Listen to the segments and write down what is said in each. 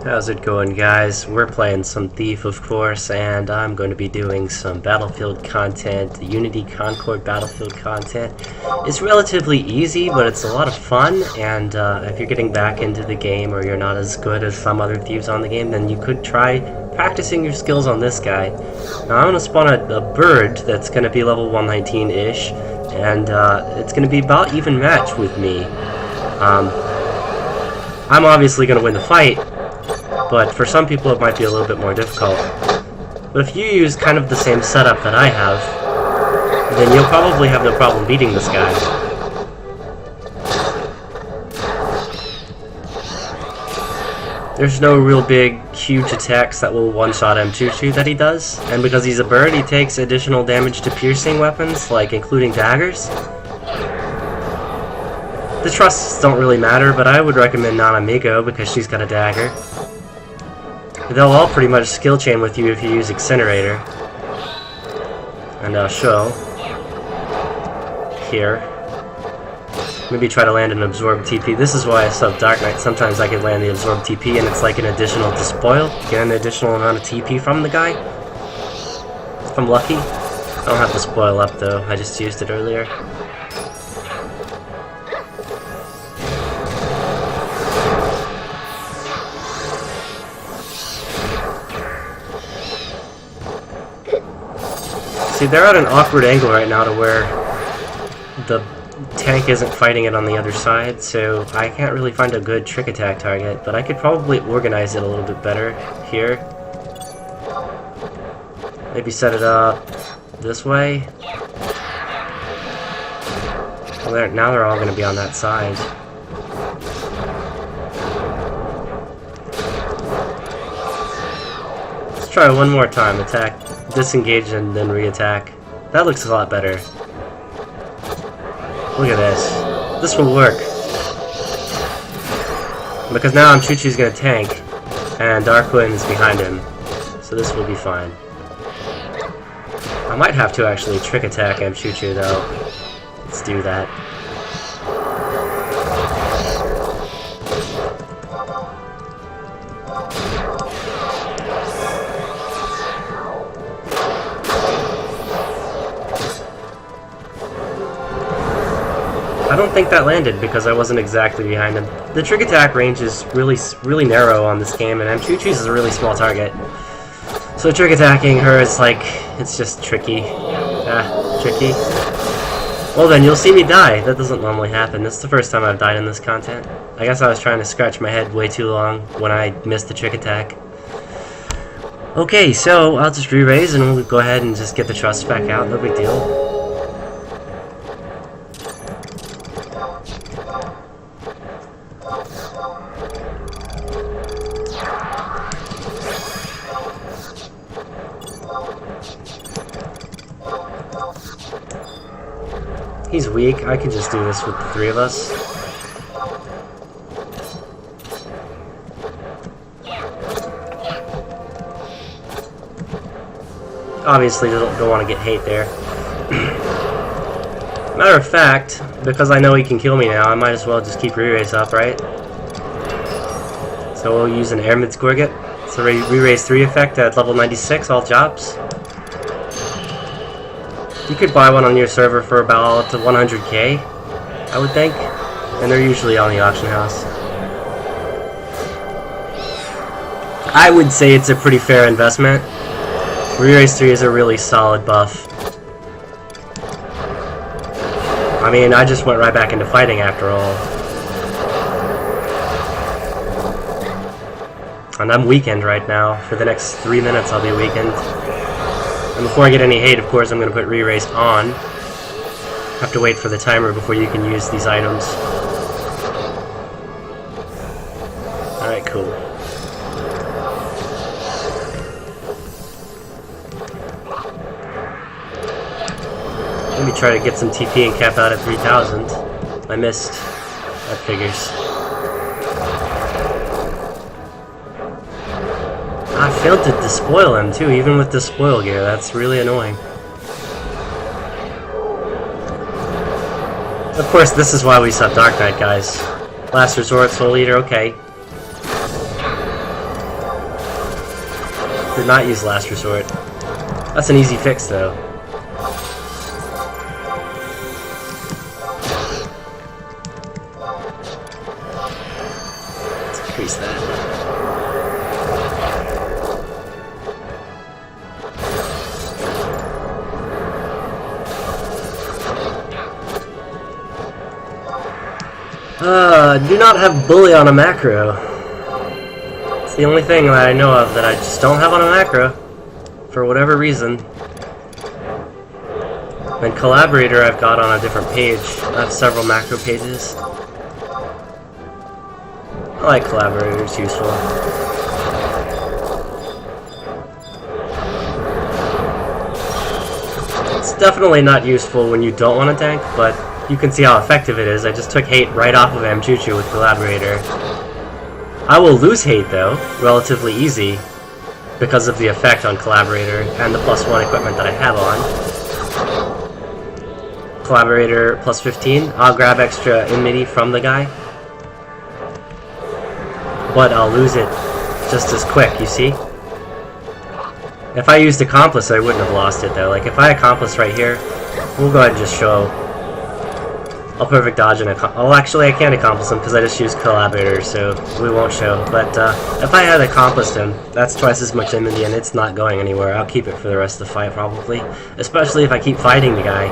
How's it going, guys? We're playing some Thief, of course, and I'm going to be doing some Battlefield content, the Unity Concord Battlefield content. It's relatively easy, but it's a lot of fun, and if you're getting back into the game or you're not as good as some other thieves on the game, then you could try practicing your skills on this guy. Now, I'm going to spawn a bird that's going to be level 119-ish, and it's going to be about even match with me. I'm obviously going to win the fight, but for some people it might be a little bit more difficult. But if you use kind of the same setup that I have, then you'll probably have no problem beating this guy. There's no real big, huge attacks that will one-shot M22 that he does, and because he's a bird, he takes additional damage to piercing weapons, like including daggers. The trusts don't really matter, but I would recommend Non-Amigo because she's got a dagger. They'll all pretty much skill chain with you if you use Incinerator. And I'll show here. Maybe try to land an Absorb TP. This is why I sub Dark Knight. Sometimes I can land the Absorb TP and it's like an additional despoil. Get an additional amount of TP from the guy. If I'm lucky. I don't have despoil up though. I just used it earlier. See, they're at an awkward angle right now to where the tank isn't fighting it on the other side, so I can't really find a good trick attack target, but I could probably organize it a little bit better here. Maybe set it up this way. Well, now they're all going to be on that side. Let's try one more time. Attack. Disengage and then re-attack. That looks a lot better. Look at this. This will work. Because now M22's gonna tank, and Darkwing is behind him. So this will be fine. I might have to actually trick attack M22 though. Let's do that. I don't think that landed because I wasn't exactly behind him. The trick attack range is really narrow on this game, and M22's is a really small target. So trick attacking her is like, it's just tricky. Tricky. Well then, you'll see me die. That doesn't normally happen. This is the first time I've died in this content. I guess I was trying to scratch my head way too long when I missed the trick attack. Okay, so I'll just re-raise and we'll go ahead and just get the trust back out. No big deal. He's weak. I can just do this with the three of us. Obviously, don't want to get hate there. Matter of fact, because I know he can kill me now, I might as well just keep re-raise up, right? So we'll use an Air Mid-Scorget. So re-raise 3 effect at level 96, all jobs. You could buy one on your server for about 100k, I would think, and they're usually on the auction house. I would say it's a pretty fair investment. Re-raise 3 is a really solid buff. I mean, I just went right back into fighting after all. And I'm weakened right now. For the next 3 minutes I'll be weakened. And before I get any hate, of course, I'm going to put re-raise on. Have to wait for the timer before you can use these items. Alright, cool. Let me try to get some TP and cap out at 3000. I missed. That figures. I failed to despoil him too, even with despoil gear. That's really annoying. Of course, this is why we sub Dark Knight, guys. Last resort, Soul Eater, okay. Did not use last resort. That's an easy fix, though. Let's increase that. Do not have bully on a macro. It's the only thing that I know of that I just don't have on a macro, for whatever reason. And collaborator I've got on a different page. I have several macro pages. I like collaborator, it's useful. It's definitely not useful when you don't want to tank, but you can see how effective it is. I just took hate right off of Mchuchu with collaborator. I will lose hate though, relatively easy, because of the effect on collaborator and the +1 equipment that I have on. Collaborator +15, I'll grab extra in-midi from the guy, but I'll lose it just as quick, you see? If I used Accomplice, I wouldn't have lost it though. Like if I Accomplice right here, we'll go ahead and just show. I'll perfect dodge and oh, actually I can't accomplice him because I just used collaborator, so we won't show. But if I had accomplished him, that's twice as much immunity and it's not going anywhere. I'll keep it for the rest of the fight probably, especially if I keep fighting the guy.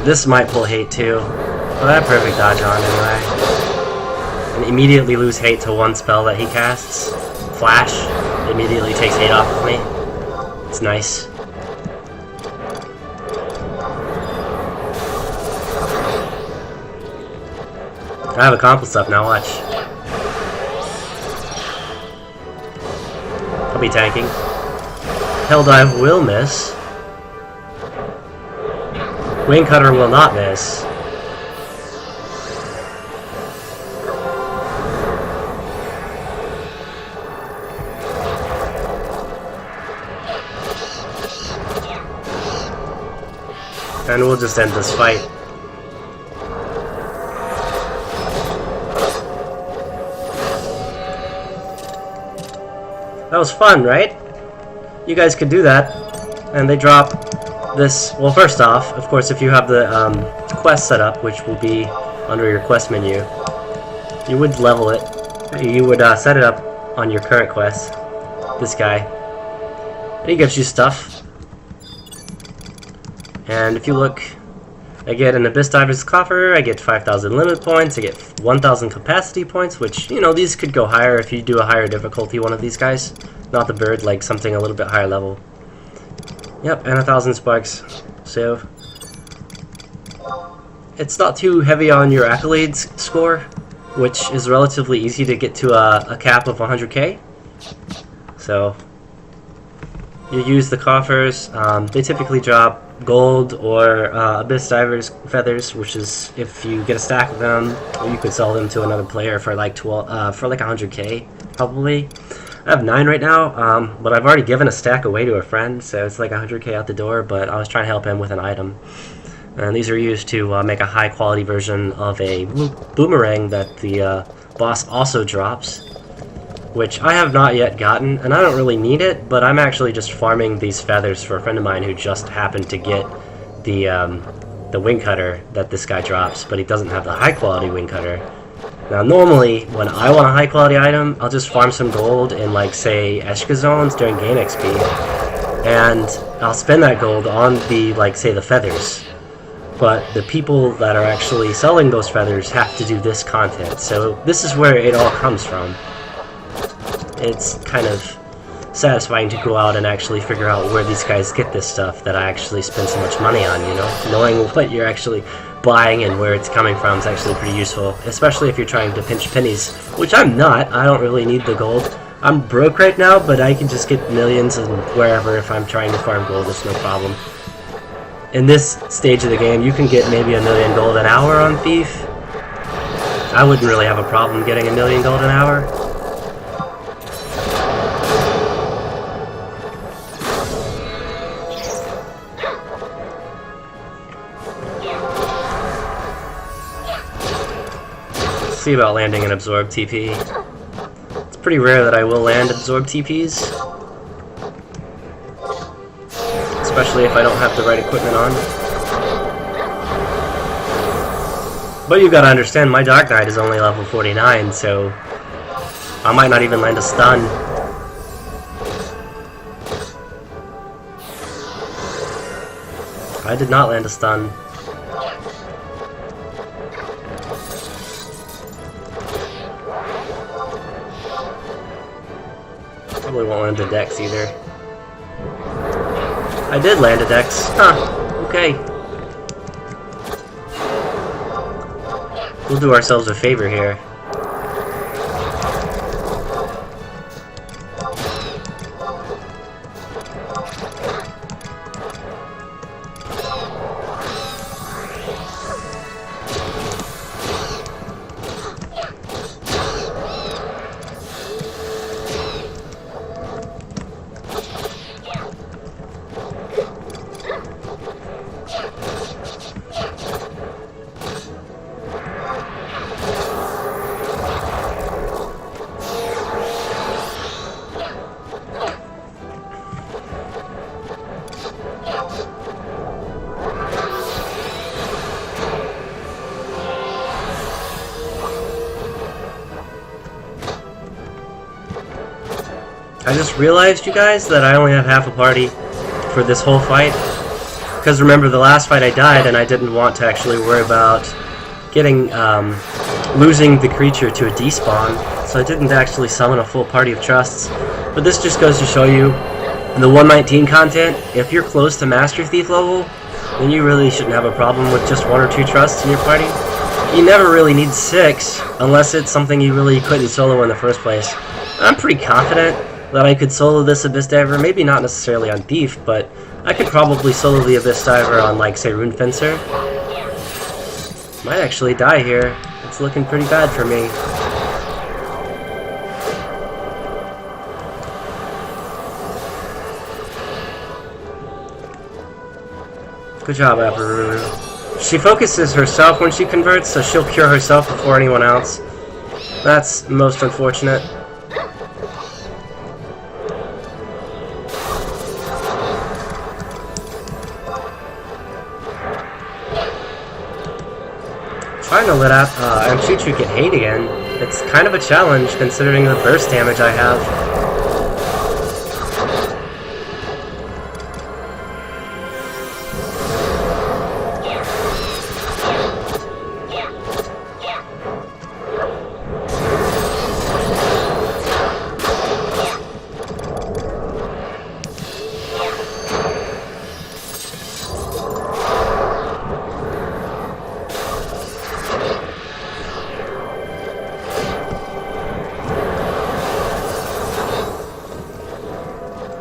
This might pull hate too, but I have perfect dodge on anyway. And immediately lose hate to one spell that he casts. Flash immediately takes hate off of me. It's nice. I have Accomplice up now, watch. I'll be tanking. Helldive will miss. Wing Cutter will not miss. And we'll just end this fight. That was fun, right? You guys could do that. And they drop this... Well, first off, of course, if you have the quest set up, which will be under your quest menu, you would level it. You would set it up on your current quest. This guy. And he gives you stuff. And if you look, I get an Abyss Diver's Coffer, I get 5,000 limit points, I get 1,000 capacity points, which, you know, these could go higher if you do a higher difficulty one of these guys. Not the bird, like something a little bit higher level. Yep, and 1,000 sparks. So, it's not too heavy on your accolades score, which is relatively easy to get to a cap of 100k. So, you use the coffers, they typically drop gold or Abyss Diver's feathers, which is if you get a stack of them, you could sell them to another player for like 100k probably. I have 9 right now, but I've already given a stack away to a friend, so it's like 100k out the door, but I was trying to help him with an item. And these are used to make a high quality version of a boomerang that the boss also drops, which I have not yet gotten, and I don't really need it, but I'm actually just farming these feathers for a friend of mine who just happened to get the wing cutter that this guy drops, but he doesn't have the high quality wing cutter. Now normally, when I want a high quality item, I'll just farm some gold in like, say, Eshka zones during gain XP, and I'll spend that gold on the, like, say, the feathers. But the people that are actually selling those feathers have to do this content, so this is where it all comes from. It's kind of satisfying to go out and actually figure out where these guys get this stuff that I actually spend so much money on, you know? Knowing what you're actually buying and where it's coming from is actually pretty useful, especially if you're trying to pinch pennies, which I'm not. I don't really need the gold. I'm broke right now, but I can just get millions and wherever if I'm trying to farm gold, it's no problem. In this stage of the game, you can get maybe 1,000,000 gold an hour on Thief. I wouldn't really have a problem getting 1,000,000 gold an hour. See about landing an absorb TP. It's pretty rare that I will land absorb TPs. Especially if I don't have the right equipment on. But you gotta understand, my Dark Knight is only level 49, so I might not even land a stun. I did not land a stun. Probably won't land a Dex either. I did land a Dex. Huh. Okay. We'll do ourselves a favor here. I just realized, you guys, that I only have half a party for this whole fight. Because remember, the last fight I died, and I didn't want to actually worry about getting, losing the creature to a despawn, so I didn't actually summon a full party of trusts. But this just goes to show you, in the 119 content, if you're close to Master Thief level, then you really shouldn't have a problem with just 1 or 2 trusts in your party. You never really need 6, unless it's something you really couldn't solo in the first place. I'm pretty confident that I could solo this Abyss Diver, maybe not necessarily on Thief, but I could probably solo the Abyss Diver on, like, say, Rune Fencer. Might actually die here. It's looking pretty bad for me. Good job, Aperuru. She focuses herself when she converts, so she'll cure herself before anyone else. That's most unfortunate. Trying to let out Mchuchu get hate again. It's kind of a challenge considering the burst damage I have.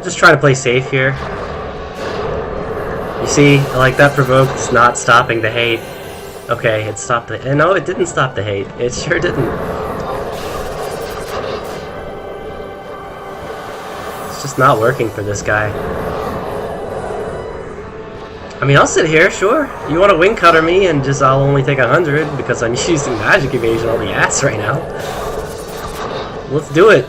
Just trying to play safe here. You see, like, that provoke is not stopping the hate. Okay, it stopped the... No, it didn't stop the hate. It sure didn't. It's just not working for this guy. I mean, I'll sit here, sure. You want to wing cutter me and just I'll only take 100 because I'm using magic evasion on the ass right now. Let's do it.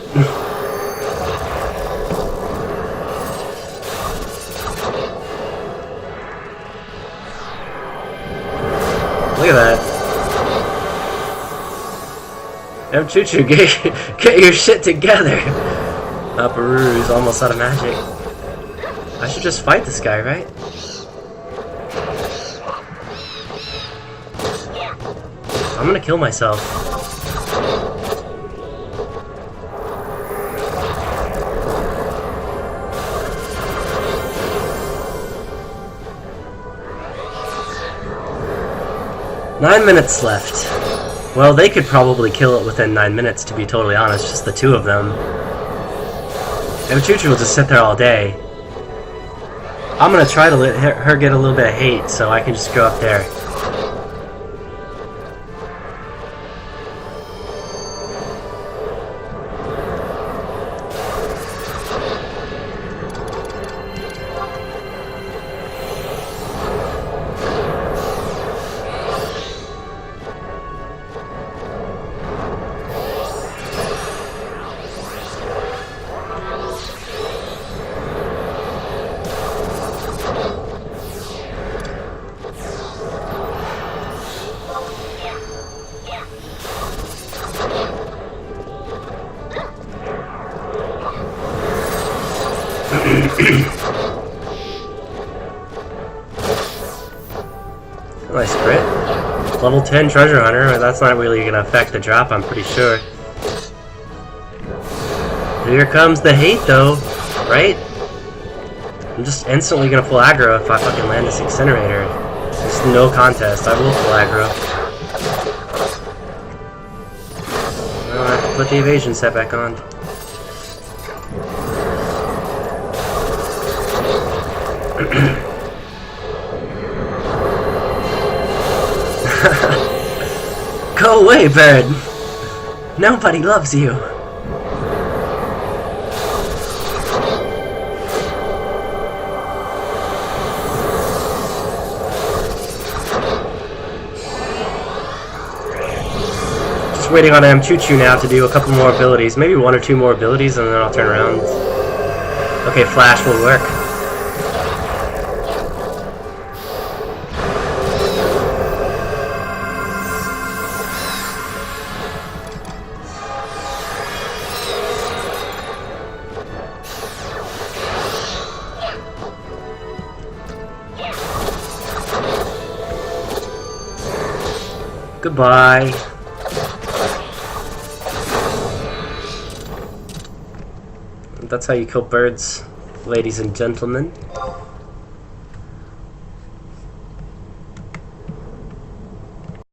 Look at that. Mchuchu, get your shit together. Aperuru's almost out of magic. I should just fight this guy, right? I'm gonna kill myself. Nine minutes left. Well, they could probably kill it within 9 minutes, to be totally honest, just the two of them. And Mchuchu will just sit there all day. I'm gonna try to let her get a little bit of hate, so I can just go up there. Nice crit. Level 10 treasure hunter. That's not really going to affect the drop, I'm pretty sure. Here comes the hate, though, right? I'm just instantly going to full aggro if I fucking land this incinerator. There's no contest. I will full aggro. I have to put the evasion set back on. Go away, bird! Nobody loves you! Just waiting on Choo-Choo now to do a couple more abilities. Maybe one or two more abilities and then I'll turn around. Okay, Flash will work. Goodbye. That's how you kill birds, ladies and gentlemen.